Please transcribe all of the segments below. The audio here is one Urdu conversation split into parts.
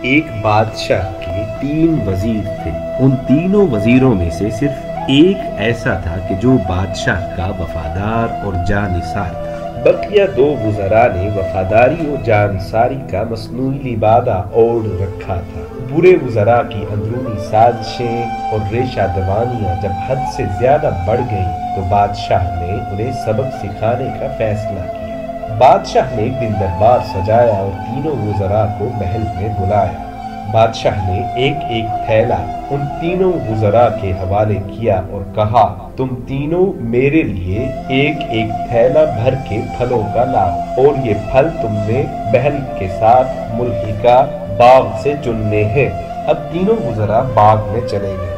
ایک بادشاہ کے 3 وزیر تھے۔ ان تینوں وزیروں میں سے صرف ایک ایسا تھا کہ جو بادشاہ کا وفادار اور جانثار تھا۔ بقیہ 2 وزراء نے وفاداری اور جانثاری کا مصنوعی لبادہ اوڑھ رکھا تھا۔ برے وزراء کی اندرونی سازشیں اور ریشہ دوانیاں جب حد سے زیادہ بڑھ گئیں تو بادشاہ نے انہیں سبق سکھانے کا فیصلہ کیا۔ بادشاہ نے ایک دن دربار سجایا اور تینوں وزراء کو محل میں بلایا۔ بادشاہ نے ایک ایک تھیلا ان تینوں وزراء کے حوالے کیا اور کہا، تم تینوں میرے لیے ایک ایک تھیلا بھر کے پھلوں کا لاؤ، اور یہ پھل تم نے محل کے ساتھ ملحقہ باغ سے چننے ہیں۔ اب تینوں وزراء باغ میں چلے گئے۔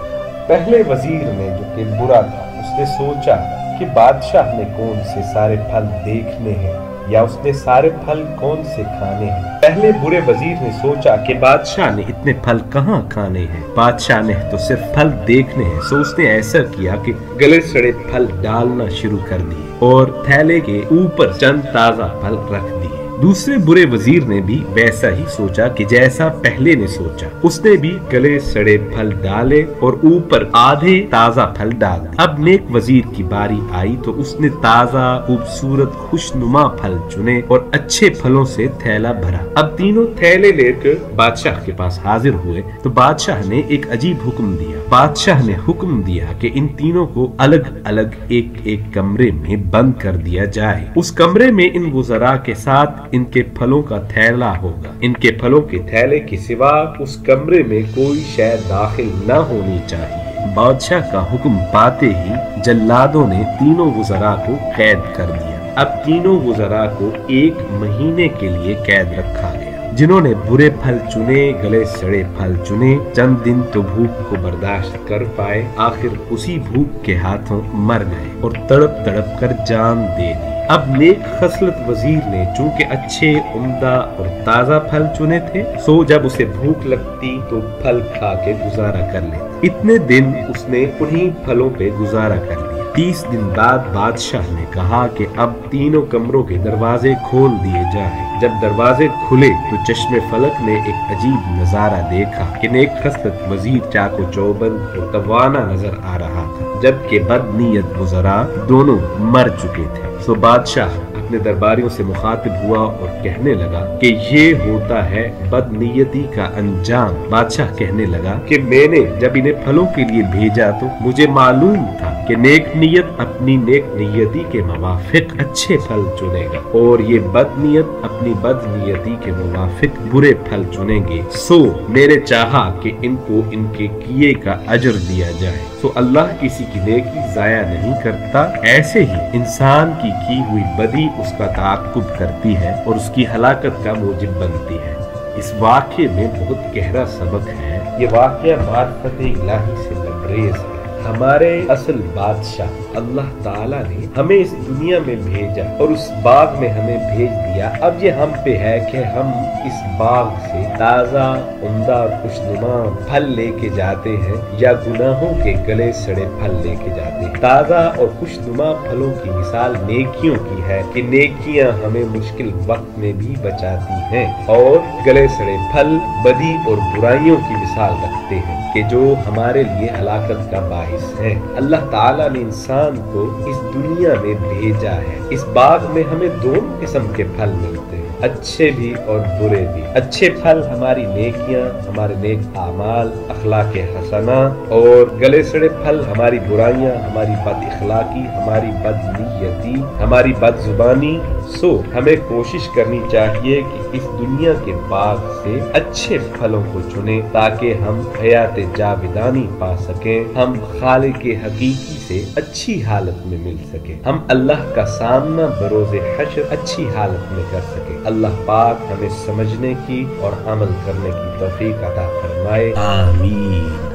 پہلے وزیر نے، جو کہ برا تھا، اس نے سوچا کہ بادشاہ نے کون سے سارے پھل دیکھنے ہیں یا اس نے سارے پھل کون سے کھانے ہیں۔ پہلے برے وزیر نے سوچا کہ بادشاہ نے اتنے پھل کہاں کھانے ہیں، بادشاہ نے تو صرف پھل دیکھنے ہیں۔ سو اس نے ایسا کیا کہ گلے سڑے پھل ڈالنا شروع کر دیے اور تھیلے کے اوپر چند تازہ پھل رکھ دیے۔ دوسرے برے وزیر نے بھی ویسا ہی سوچا کہ جیسا پہلے نے سوچا۔ اس نے بھی گلے سڑے پھل ڈالے اور اوپر آدھے تازہ پھل ڈال دیے۔ اب نیک وزیر کی باری آئی تو اس نے تازہ، خوبصورت، خوشنما پھل چنے اور اچھے پھلوں سے تھیلا بھرا۔ اب تینوں تھیلے لے کر بادشاہ کے پاس حاضر ہوئے تو بادشاہ نے ایک عجیب حکم دیا۔ بادشاہ نے حکم دیا کہ ان تینوں کو الگ الگ ایک ایک کمرے میں بند کر دیا جائے۔ اس کمرے میں ان وزراء کے ساتھ ان کے پھلوں کا تھیلا ہوگا۔ ان کے پھلوں کے تھیلے کے سوا اس کمرے میں کوئی شے داخل نہ ہونی چاہیے۔ بادشاہ کا حکم پاتے ہی جلادوں نے تینوں وزراء کو قید کر دیا۔ اب تینوں وزراء کو 1 مہینے کے لیے قید رکھا گیا۔ جنہوں نے برے پھل چنے، گلے سڑے پھل چنے، چند دن تو بھوک کو برداشت کر پائے، آخر اسی بھوک کے ہاتھوں مر گئے اور تڑپ تڑپ کر جان دے دی۔ اب نیک خصلت وزیر نے چونکہ اچھے، عمدہ اور تازہ پھل چنے تھے، سو جب اسے بھوک لگتی تو پھل کھا کے گزارا کر لیتا۔ اتنے دن اس نے انہی پھلوں پہ گزارا کر لیا۔ 30 دن بعد بادشاہ نے کہا کہ اب تینوں کمروں کے دروازے کھول دیے جائیں۔ جب دروازے کھلے تو چشم فلک نے ایک عجیب نظارہ دیکھا کہ نیک خصلت وزیر چاق و چوبند اور توانا نظر آ رہا تھا، جبکہ بد نیت وزراء دونوں مر چکے تھے۔ سو بادشاہ اپنے درباریوں سے مخاطب ہوا اور کہنے لگا کہ یہ ہوتا ہے بد نیتی کا انجام۔ بادشاہ کہنے لگا کہ میں نے جب انہیں پھلوں کے لیے بھیجا تو مجھے معلوم تھا کہ نیک نیت اپنی نیک نیتی کے موافق اچھے پھل چنے گا اور یہ بد نیت اپنی بد نیتی کے موافق برے پھل چنیں گے۔ سو میرے چاہا کہ ان کو ان کے کیے کا اجر دیا جائے۔ سو اللہ کسی کی نیکی ضائع نہیں کرتا، ایسے ہی انسان کی ہوئی بدی اس کا تعاقب کرتی ہے اور اس کی ہلاکت کا موجب بنتی ہے۔ اس واقعے میں بہت گہرا سبق ہے۔ یہ واقعہ معرفت الہی سے لبریز ہے۔ ہمارے اصل بادشاہ اللہ تعالیٰ نے ہمیں اس دنیا میں بھیجا اور اس باغ میں ہمیں بھیج دیا۔ اب یہ ہم پہ ہے کہ ہم اس باغ سے تازہ، عمدہ، خوشنما پھل لے کے جاتے ہیں یا گناہوں کے گلے سڑے پھل لے کے جاتے ہیں۔ تازہ اور خوشنما پھلوں کی مثال نیکیوں کی ہے کہ نیکیاں ہمیں مشکل وقت میں بھی بچاتی ہیں، اور گلے سڑے پھل بدی اور برائیوں کی مثال رکھتے ہیں کہ جو ہمارے لیے ہلاکت کا باعث ہیں۔ اللہ تعالیٰ نے انسان کو اس دنیا میں بھیجا ہے۔ اس باغ میں ہمیں 2 قسم کے پھل ملتے ہیں، اچھے بھی اور برے بھی۔ اچھے پھل ہماری نیکیاں، ہمارے نیک اعمال، اخلاق حسنہ، اور گلے سڑے پھل ہماری برائیاں، ہماری بد اخلاقی، ہماری بد نیتی، ہماری بد زبانی۔ سو ہمیں کوشش کرنی چاہیے کہ اس دنیا کے باغ سے اچھے پھلوں کو چنیں تاکہ ہم حیات جاودانی پا سکیں، ہم خالق حقیقی سے اچھی حالت میں مل سکیں، ہم اللہ کا سامنا بروز حشر اچھی حالت میں کر سکیں۔ اللہ پاک ہمیں سمجھنے کی اور عمل کرنے کی توفیق عطا فرمائے، آمین۔